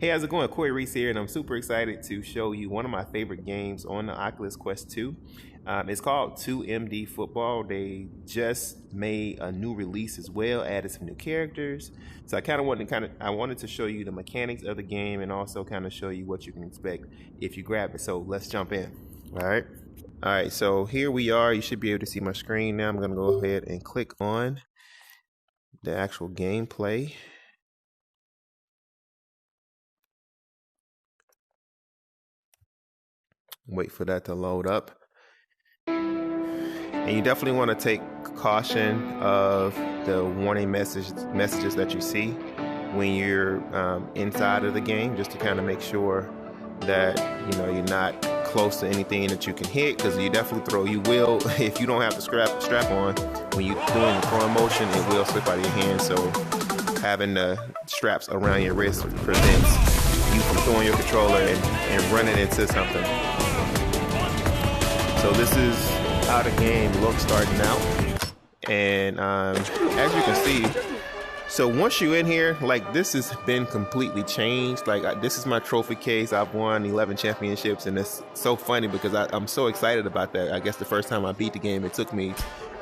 Hey, how's it going? Corey Reese here, and I'm super excited to show you one of my favorite games on the Oculus Quest 2. It's called 2MD Football. They just made a new release as well, added some new characters. So I wanted to show you the mechanics of the game and also kind of show you what you can expect if you grab it. So let's jump in. All right. So here we are. You should be able to see my screen now. I'm going to go ahead and click on the actual gameplay. Wait for that to load up. And you definitely want to take caution of the warning messages that you see when you're inside of the game, just to kind of make sure that you're not close to anything that you can hit, because you will if you don't have the strap on when you're doing the throwing motion, it will slip out of your hand. So having the straps around your wrist prevents you from throwing your controller and running into something. So this is how the game looks starting out, and as you can see, so once you're in here, like, this has been completely changed. Like, this is my trophy case. I've won 11 championships, and it's so funny because I'm so excited about that. I guess the first time I beat the game, it took me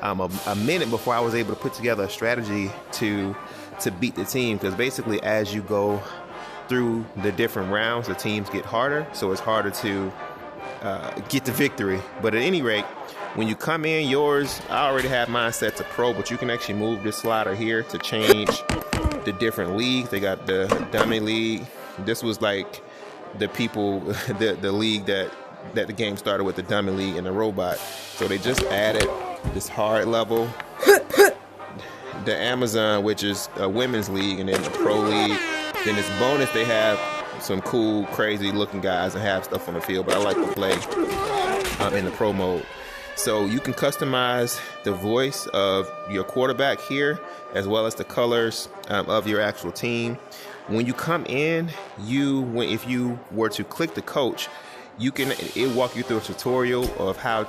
a minute before I was able to put together a strategy to beat the team, because basically as you go through the different rounds, the teams get harder, so it's harder to get the victory. But at any rate, when you come in, I already have mine set to pro, but you can actually move this slider here to change the different leagues. They got the dummy league. This was like the people, the league that the game started with, the dummy league and the robot. So they just added this hard level, the Amazon, which is a women's league, and then the pro league. Then this bonus, they have some cool, crazy looking guys and have stuff on the field, but I like to play in the pro mode. So you can customize the voice of your quarterback here, as well as the colors of your actual team. When you come in, if you were to click the coach, it'll walk you through a tutorial of how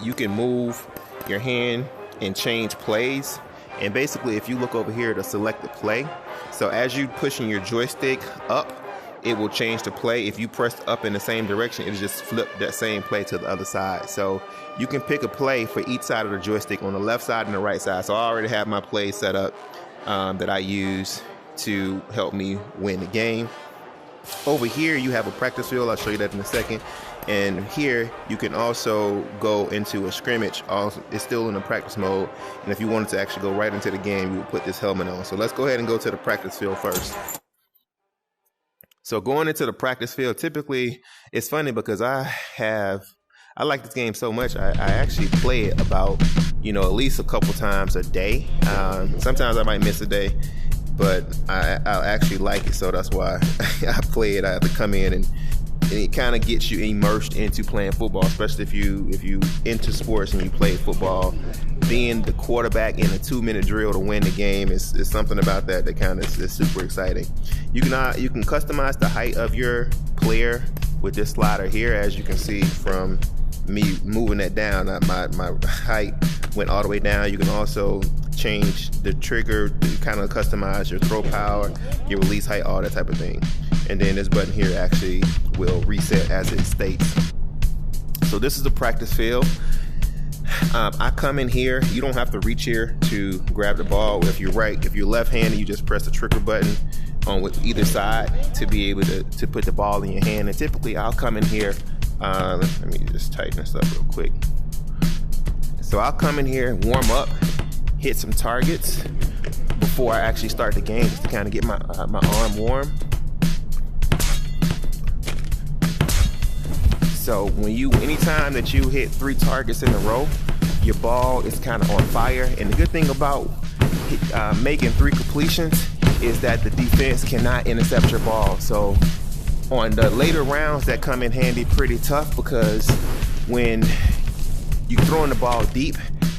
you can move your hand and change plays. And basically, if you look over here to select the play, so as you pushing your joystick up, it will change the play. If you press up in the same direction, it'll just flip that same play to the other side. So you can pick a play for each side of the joystick, on the left side and the right side. So I already have my play set up that I use to help me win the game. Over here, you have a practice field. I'll show you that in a second. And here, you can also go into a scrimmage. It's still in the practice mode. And if you wanted to actually go right into the game, you would put this helmet on. So let's go ahead and go to the practice field first. So going into the practice field, typically, it's funny because I like this game so much, I actually play it about, at least a couple times a day. Sometimes I might miss a day, but I'll actually like it, so that's why I play it. I have to come in, and it kind of gets you immersed into playing football, especially if you into sports and you play football. Being the quarterback in a 2-minute drill to win the game is something about that kind of is super exciting. You can customize the height of your player with this slider here. As you can see from me moving that down, my height went all the way down. You can also change the trigger to kind of customize your throw power, your release height, all that type of thing. And then this button here actually will reset as it states. So this is the practice field. I come in here. You don't have to reach here to grab the ball. If you're left-handed, you just press the trigger button on with either side to be able to put the ball in your hand. And typically, I'll come in here. Let me just tighten this up real quick. So I'll come in here, warm up, hit some targets before I actually start the game, just to kind of get my arm warm. So anytime that you hit 3 targets in a row, your ball is kind of on fire. And the good thing about making 3 completions is that the defense cannot intercept your ball. So on the later rounds, that come in handy pretty tough, because when you throwing the ball deep,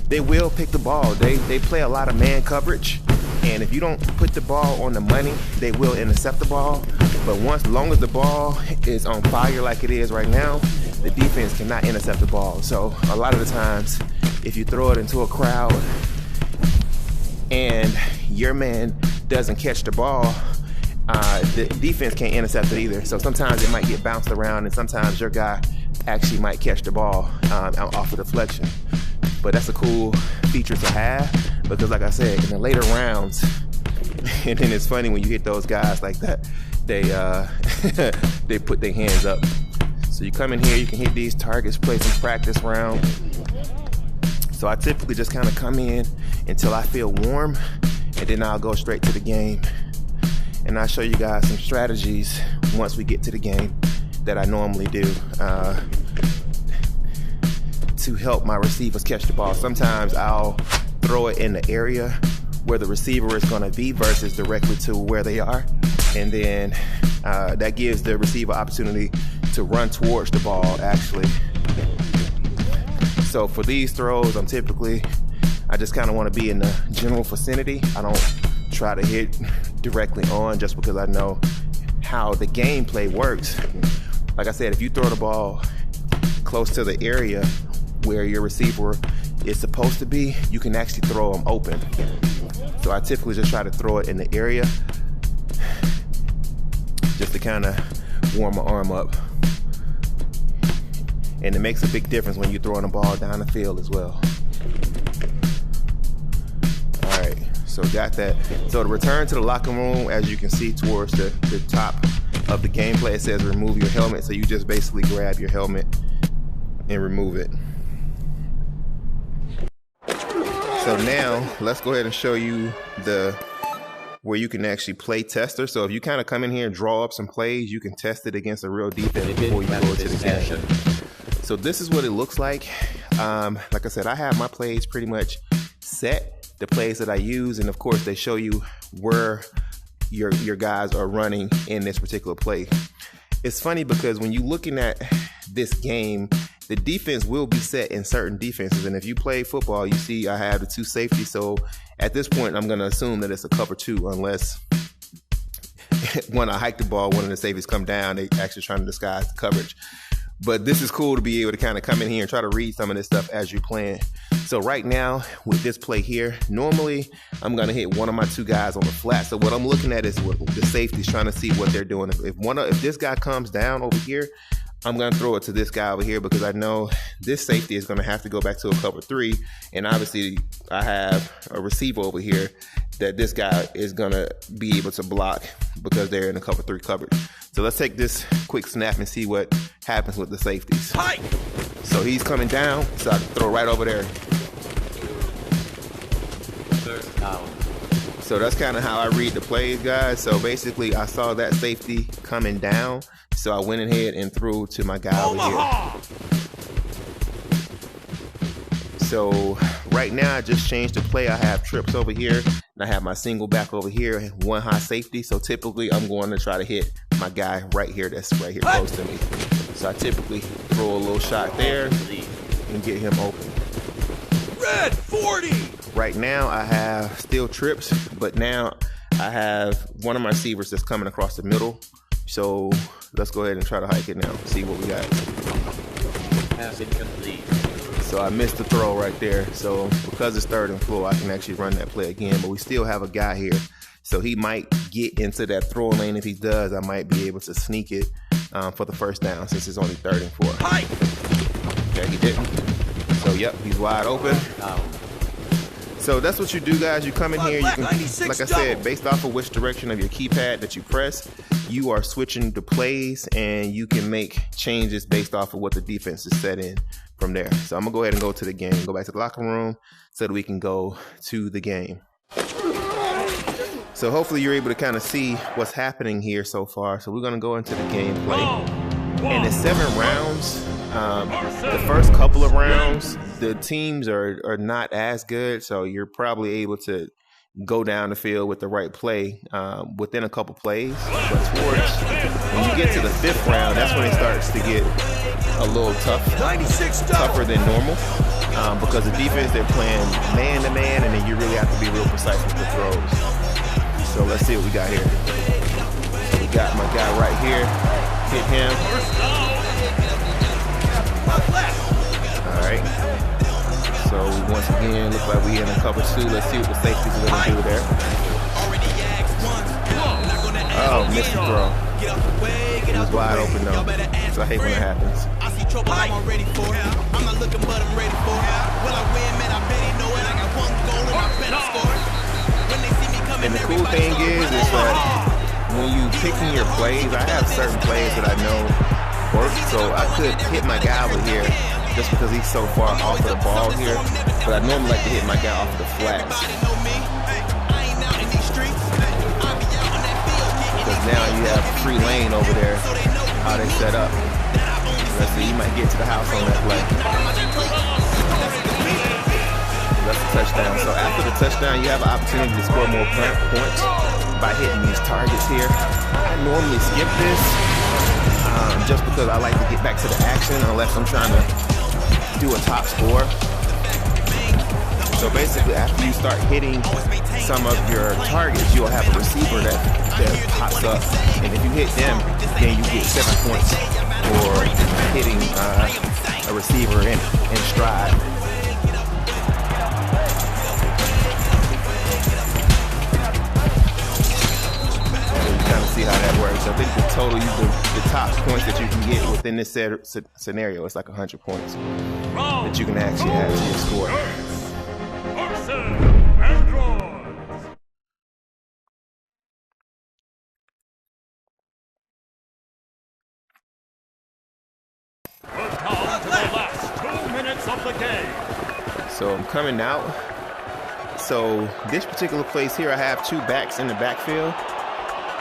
they will pick the ball. They play a lot of man coverage, and if you don't put the ball on the money, they will intercept the ball. But as long as the ball is on fire like it is right now, the defense cannot intercept the ball. So a lot of the times, if you throw it into a crowd and your man doesn't catch the ball, the defense can't intercept it either. So sometimes it might get bounced around, and sometimes your guy actually might catch the ball off of deflection. But that's a cool feature to have, because like I said, in the later rounds, and then it's funny when you hit those guys like that, they they put their hands up. So you come in here, you can hit these targets, play some practice round. So I typically just kind of come in until I feel warm, and then I'll go straight to the game. And I'll show you guys some strategies once we get to the game that I normally do to help my receivers catch the ball. Sometimes I'll throw it in the area where the receiver is going to be versus directly to where they are. And then that gives the receiver opportunity to run towards the ball, actually. So for these throws, I just kind of want to be in the general vicinity. I don't try to hit directly on, just because I know how the gameplay works. Like I said, if you throw the ball close to the area where your receiver is supposed to be, you can actually throw them open. So I typically just try to throw it in the area just to kind of warm my arm up. And it makes a big difference when you're throwing the ball down the field as well. All right, so got that. So to return to the locker room, as you can see towards the top of the gameplay, it says remove your helmet. So you just basically grab your helmet and remove it. So now let's go ahead and show you where you can actually play tester. So if you kind of come in here and draw up some plays, you can test it against a real defense before you go to the game. So this is what it looks like. Like I said, I have my plays pretty much set, the plays that I use, and of course they show you where your guys are running in this particular play. It's funny because when you're looking at this game, the defense will be set in certain defenses, and if you play football, you see I have the two safeties. So at this point, I'm going to assume that it's a cover two, unless when I hike the ball, one of the safeties come down, they actually trying to disguise the coverage. But this is cool to be able to kind of come in here and try to read some of this stuff as you're playing. So right now with this play here, normally I'm going to hit one of my two guys on the flat. So what I'm looking at is what the safety's trying to see what they're doing. If this guy comes down over here, I'm going to throw it to this guy over here, because I know this safety is going to have to go back to a cover three. And obviously I have a receiver over here that this guy is going to be able to block because they're in a cover three coverage. So let's take this quick snap and see what happens with the safeties. Hi. So he's coming down, so I can throw right over there. So that's kind of how I read the plays, guys. So basically I saw that safety coming down, so I went ahead and threw to my guy over here. So right now I just changed the play. I have trips over here, and I have my single back over here, and one high safety. So typically I'm going to try to hit my guy right here, that's right here close to me. So I typically throw a little shot there and get him open. Red 40! Right now I have still trips, but now I have one of my receivers that's coming across the middle. So let's go ahead and try to hike it now, see what we got. Pass incomplete. So I missed the throw right there. So because it's third and full, I can actually run that play again, but we still have a guy here. So he might get into that throw lane. If he does, I might be able to sneak it for the first down, since it's only 3rd and 4. Okay, he didn't. So yep, he's wide open. So that's what you do, guys. You come in here, you can, like I said, based off of which direction of your keypad that you press, you are switching the plays, and you can make changes based off of what the defense is set in from there. So I'm gonna go ahead and go to the game, go back to the locker room so that we can go to the game. So hopefully you're able to kind of see what's happening here so far. So we're gonna go into the gameplay. And it's 7 rounds. The first couple of rounds, the teams are not as good, so you're probably able to go down the field with the right play within a couple plays. But when you get to the 5th round, that's when it starts to get a little tougher than normal, because the defense, they're playing man-to-man, and then you really have to be real precise with the throws. So let's see what we got here. So we got my guy right here. Hit him. All right. So once again, looks like we in a cover 2. Let's see what the safeties are going to do there. All Oh, missed the throw. It was wide open though, so I hate when it happens. I see trouble, I'm ready for it. I'm not looking, but I'm ready for it. Will I win, man? I bet he know it. I got one goal and I bet I score it. When they see me coming, and the cool thing is that when you picking your plays, I have certain plays that I know work, so I could hit my guy over here just because he's so far off of the ball here, but I normally like to hit my guy off of the flats. Because now you have free lane over there, how they set up. Let's see, you might get to the house on that play. That's a touchdown. So after the touchdown, you have an opportunity to score more points by hitting these targets here. I normally skip this just because I like to get back to the action unless I'm trying to do a top score. So basically, after you start hitting some of your targets, you'll have a receiver that pops up, and if you hit them, then you get 7 points for hitting a receiver in stride. See how that works. I think the total, the top points that you can get within this scenario is like 100 points that you can actually score. So I'm coming out. So this particular place here, I have 2 backs in the backfield.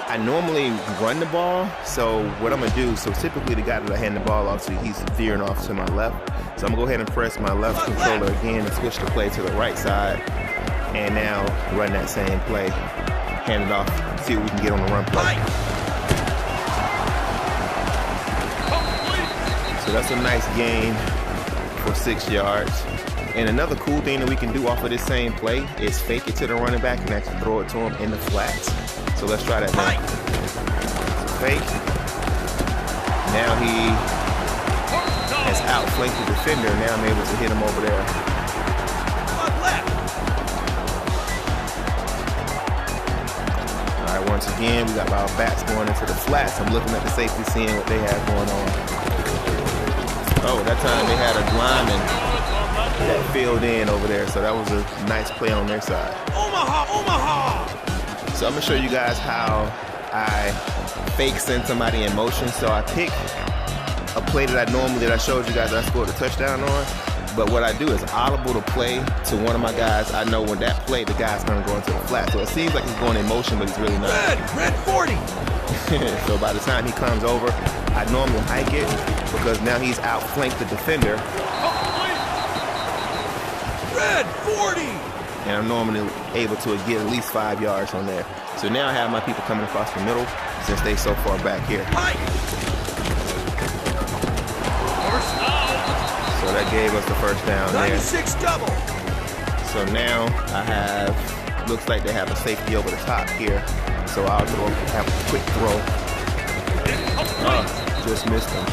I normally run the ball, so what I'm gonna do, so typically the guy that I hand the ball off to, he's veering off to my left. So I'm gonna go ahead and press my left controller again and switch the play to the right side, and now run that same play, hand it off, see what we can get on the run play. So that's a nice gain for 6 yards. And another cool thing that we can do off of this same play is fake it to the running back and actually throw it to him in the flats. So let's try that now. Fake. Now he has outflanked the defender. Now I'm able to hit him over there. All right, once again, we got our backs going into the flats. I'm looking at the safety, seeing what they have going on. Oh, that time they had a lineman that filled in over there, so that was a nice play on their side. So I'm gonna show you guys how I fake send somebody in motion. So I pick a play that I showed you guys that I scored a touchdown on, but what I do is audible the play to one of my guys. I know when that play, the guy's gonna go into the flat. So it seems like he's going in motion, but he's really not. Red 40. So by the time he comes over, I normally hike it because now he's outflanked the defender. Red 40! And I'm normally able to get at least 5 yards on there. So now I have my people coming across the middle since they so far back here. So that gave us the first down 96 there. double. So now I have, looks like they have a safety over the top here. So I'll have a quick throw. Just missed him.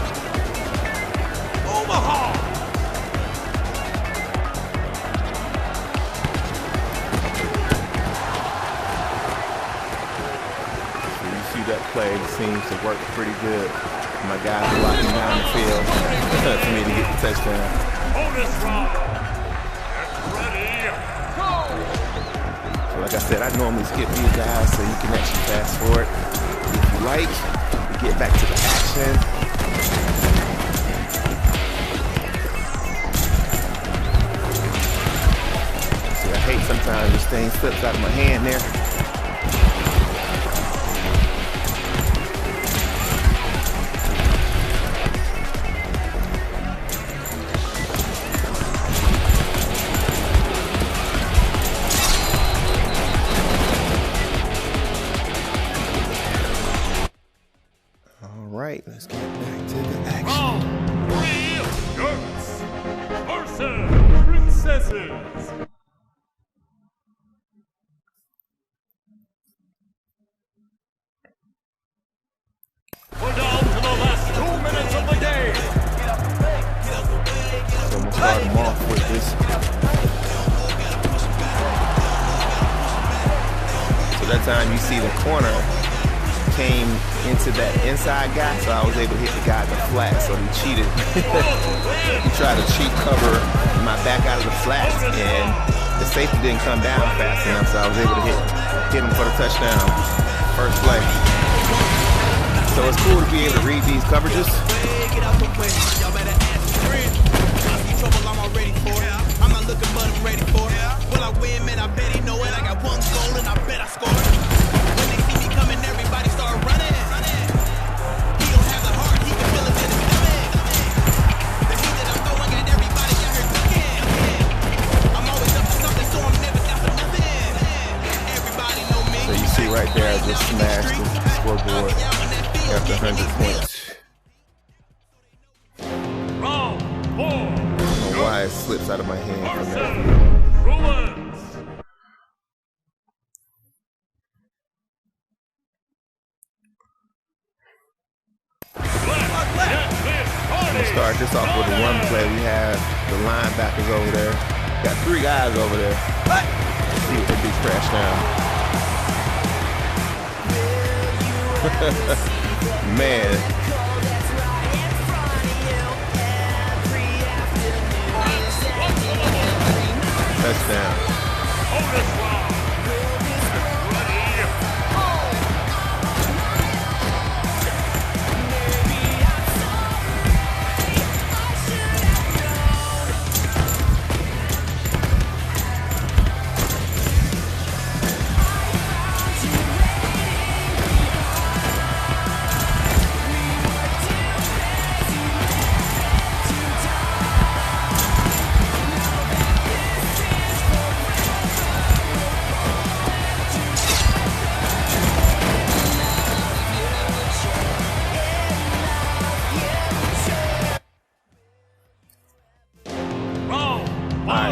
Omaha! That play seems to work pretty good. My guys are locking down the field for me to get the touchdown. So like I said, I normally skip these guys so you can actually fast forward if you like. Get back to the action. See, I hate sometimes this thing slips out of my hand there. Right, let's get back to the action. Goats versus princesses. We're down to the last 2 minutes of the game. So I'm gonna start them off with this. So that time you see the corner came into that inside guy, so I was able to hit the guy at the flat, so he cheated. He tried to cheat cover my back out of the flat, and the safety didn't come down fast enough, so I was able to hit him for the touchdown. First play. So it's cool to be able to read these coverages. I'm not looking, but I'm ready for it. Will I win, man? I bet he know it. I got one goal and I bet I score it. When they see me coming, everybody start running. He don't have the heart, he can feel it in his stomach. The heat that I'm throwing at everybody out here cooking. I'm always up to something, so I'm never down for nothing. Everybody know me. So you see right there, I just smashed the scoreboard after 100 points. Why it slips out of my hand from that view. We'll start this off with a run play. We have the linebackers over there. Got 3 guys over there. Let's see what they do, crash down. Man. Touchdown.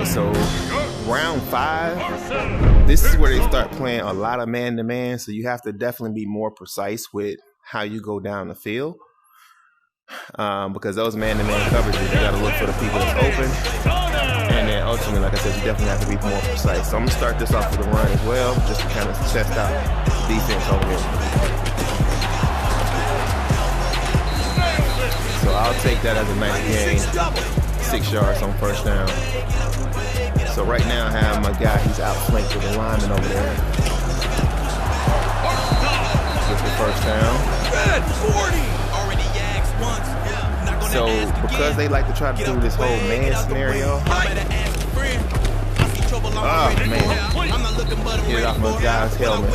So round 5, this is where they start playing a lot of man-to-man, so you have to definitely be more precise with how you go down the field, because those man-to-man coverages, you got to look for the people that's open, and then ultimately, like I said, you definitely have to be more precise. So I'm going to start this off with a run as well, just to kind of test out the defense over here. So I'll take that as a nice gain, 6 yards on first down. So right now I have my guy, he's outflanked with the lineman over there. With the first down. So because they like to try to do this whole man scenario, oh man, get it off my guy's helmet.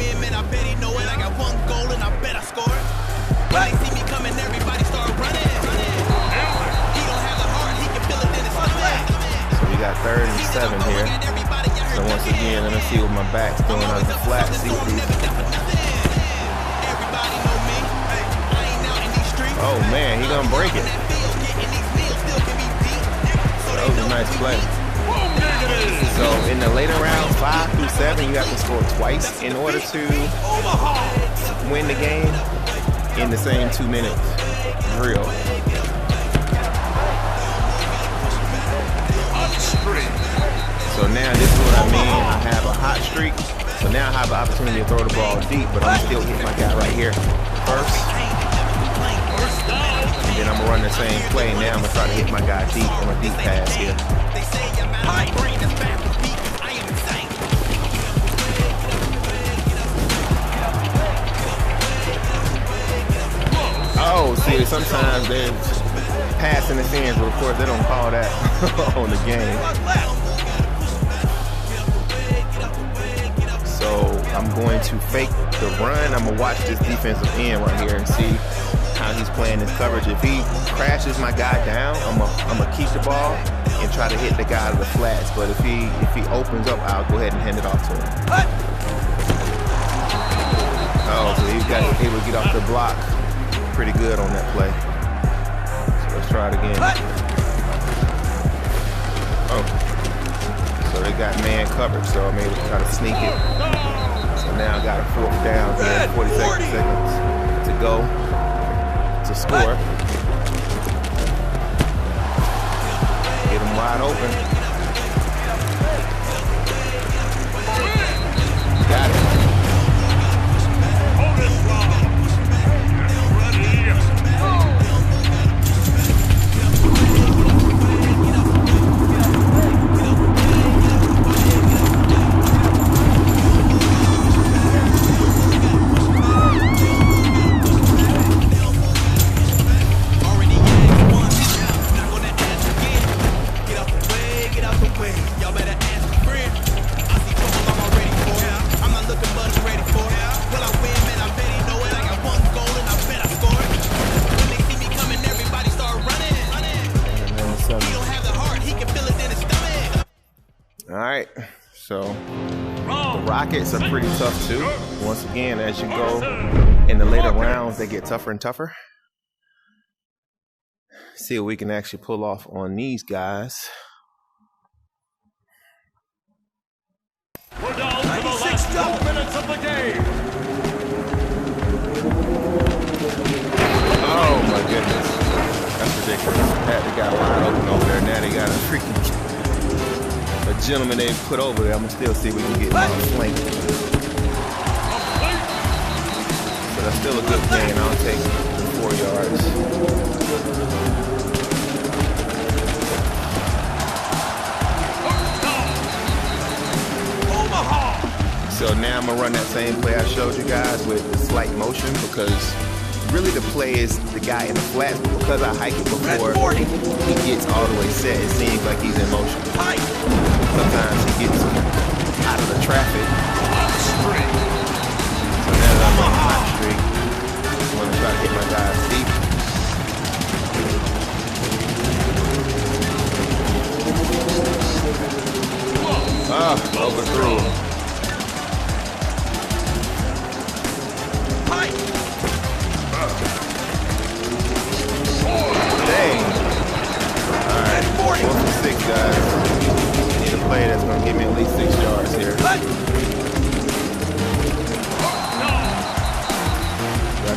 We got 3rd and 7 here. So once again, let me see what my back's doing on the flat. See what these. Oh man, he gonna break it. That was a nice play. So in the later rounds, 5 through 7, you have to score twice in order to win the game in the same 2 minutes drill. So now this is what I mean. I have a hot streak. So now I have the opportunity to throw the ball deep, but I'm still hitting my guy right here first. And then I'm gonna run the same play. Now I'm gonna try to hit my guy deep on a deep pass here. Oh, see, sometimes there's pass interference, but of course they don't call that on the game. So I'm going to fake the run. I'm gonna watch this defensive end right here and see how he's playing his coverage. If he crashes my guy down, I'm gonna keep the ball and try to hit the guy out of the flats. But if he opens up, I'll go ahead and hand it off to him. Oh, so he got able to get off the block pretty good on that play. So let's try it again. Oh, so they got man coverage, so I'm able to try to sneak it. So now I got a 4th down here, 40 seconds to go to score. Get him wide open. Got it. So the rockets are pretty tough too. Once again, as you go in the later rounds, they get tougher and tougher. See what we can actually pull off on these guys. We're down to the last 2 minutes of the game. Oh my goodness. That's ridiculous. They got a wide open over there. Now they got a freaking gentleman they put over there. I'm gonna still see if we can get him on the flank. But that's still a good gain. I'll take 4 yards. So now I'm gonna run that same play I showed you guys with the slight motion, because really the play is the guy in the flats, but because I hike it before he gets all the way set, it seems like he's in motion. Sometimes he gets out of the traffic. So now that I'm on the hot streak, I'm gonna try to hit my guys deep. Overthrew. Dang. Alright, 4 for 6, guys. Need a play that's going to give me at least 6 yards here. Got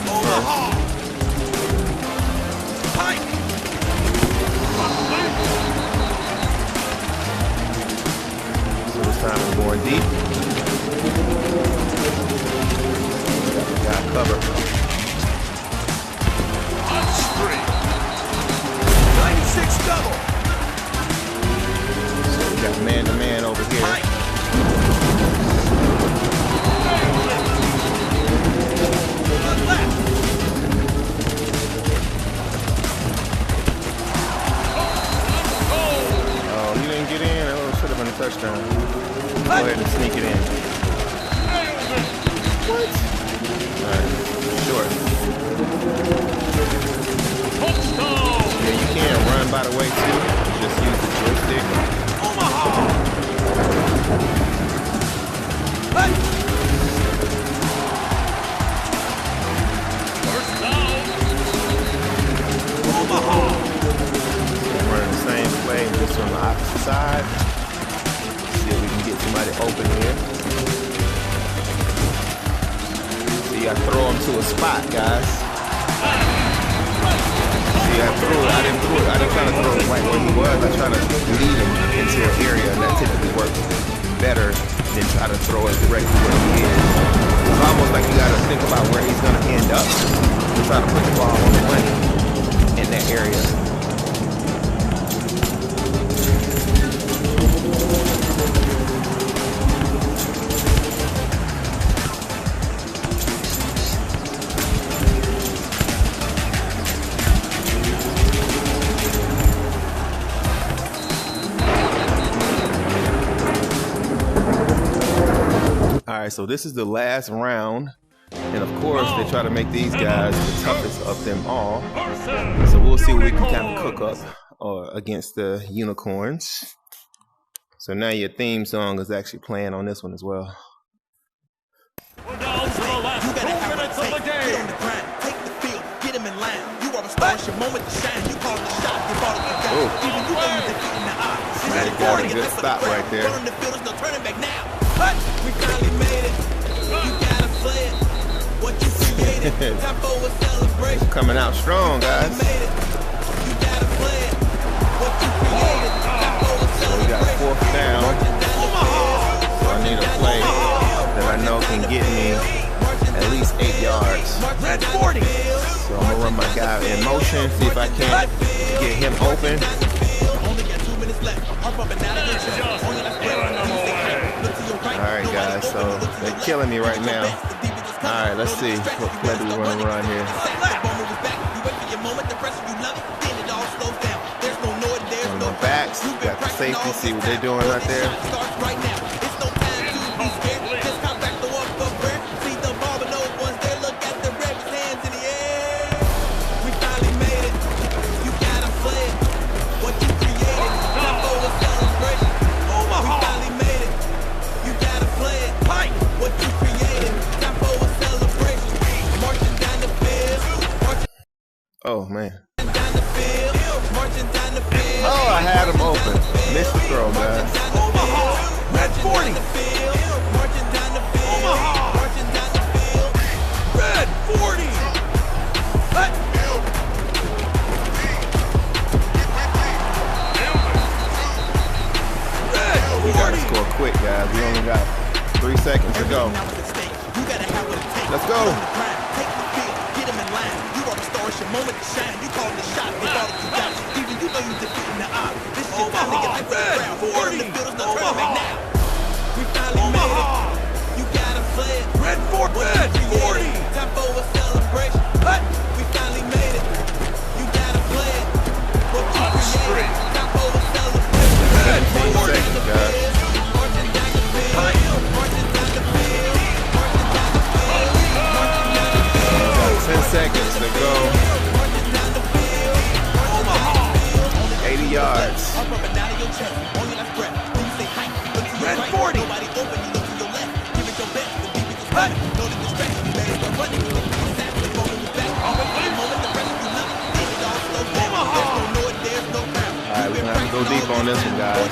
the first. So this time I'm going deep. Got cover. 96 double. So we got man-to-man over here. Oh, you didn't get in? Oh, it should have been a touchdown. Go ahead and sneak it in. What? Alright, short. Yeah, you can run by the way too. Just use the joystick. I'm running the same play, just on the opposite side. See if we can get somebody open here. See, I throw him to a spot, guys. See, I didn't try to throw it right where he was. I try to lead him into an area, and that typically works better than try to throw it directly where he is. It's almost like you gotta think about where he's gonna end up and try to put the ball on the money in that area. Alright, so this is the last round, and of course they try to make these guys the toughest of them all. So we'll see what we can kind of cook up against the unicorns. So now your theme song is actually playing on this one as well. We're down to the last 2 minutes of the game. Get on the grind, take the field, get him in line. You are a star, it's your moment to shine. You call the shot, you bought it, you got it. Even you know you're defeating the odds. That got a good stop right there. Burn the field, there's no turning back now. We finally made it. You gotta play it. What you created. Time for a celebration. Coming out strong, guys. You gotta play it. What you created. Time for a celebration. We got 4th down. So I need a play that I know can get me at least 8 yards. That's 40. So I'm gonna run my guy in motion, see if I can get him open. Only got 2 minutes left. I'm bumping out of the Alright guys, so they're killing me right now. Alright, let's see what play do we want to run here. On the backs, got the safety, see what they're doing right there. Oh, man. Oh, I had him open. Missed the throw, guys. Omaha, red 40. Omaha, red 40. We gotta score quick, guys. We only got 3 seconds to go. Let's go. Get him in line. You are the star, it's your moment to shine. You call the shot, they all that you got. Even you know you defeating the odds. This is your time to get like red 40. Omaha, we finally made it. You gotta play it. Red 40. Red 40. Time for a celebration. We finally made it. You gotta play it. What you created. Time for a celebration. Red 40. Seconds, guys. Marching down the field. Marching down the field. Marching down the field. 10 seconds to go. 80 yards. Red 40. Alright, we're gonna have to go deep on this one, guys.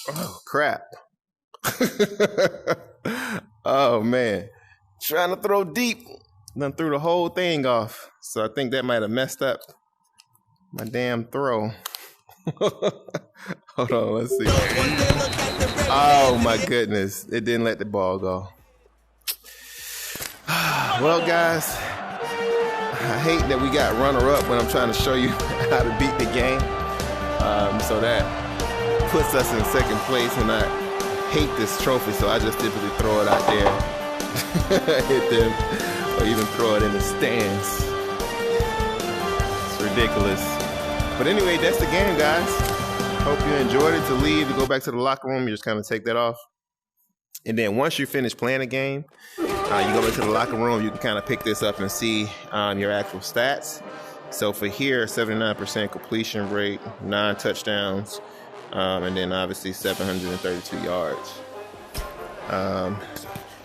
Oh, crap. Oh, man. Trying to throw deep. Done threw the whole thing off. So I think that might have messed up my damn throw. Hold on, let's see. Oh, my goodness. It didn't let the ball go. Well, guys, I hate that we got runner-up when I'm trying to show you how to beat the game. So that puts us in second place, and I hate this trophy, so I just typically throw it out there, hit them, or even throw it in the stands. It's ridiculous. But anyway, that's the game, guys. Hope you enjoyed it. To leave, to go back to the locker room, you just kind of take that off. And then once you finish playing the game, you go back to the locker room, you can kind of pick this up and see your actual stats. So for here, 79% completion rate, 9 touchdowns, and then obviously 732 yards.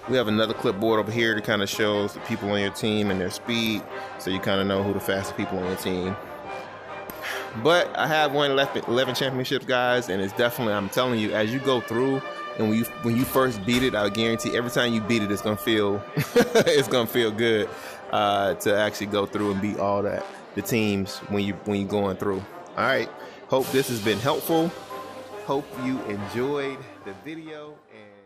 We have another clipboard over here that kind of shows the people on your team and their speed, so you kind of know who the fastest people on your team. But I have won 11 championships, guys, and it's definitely, I'm telling you, as you go through, and when you first beat it, I guarantee every time you beat it, it's gonna feel it's gonna feel good to actually go through and beat all the teams when you're going through. All right, hope this has been helpful. Hope you enjoyed the video and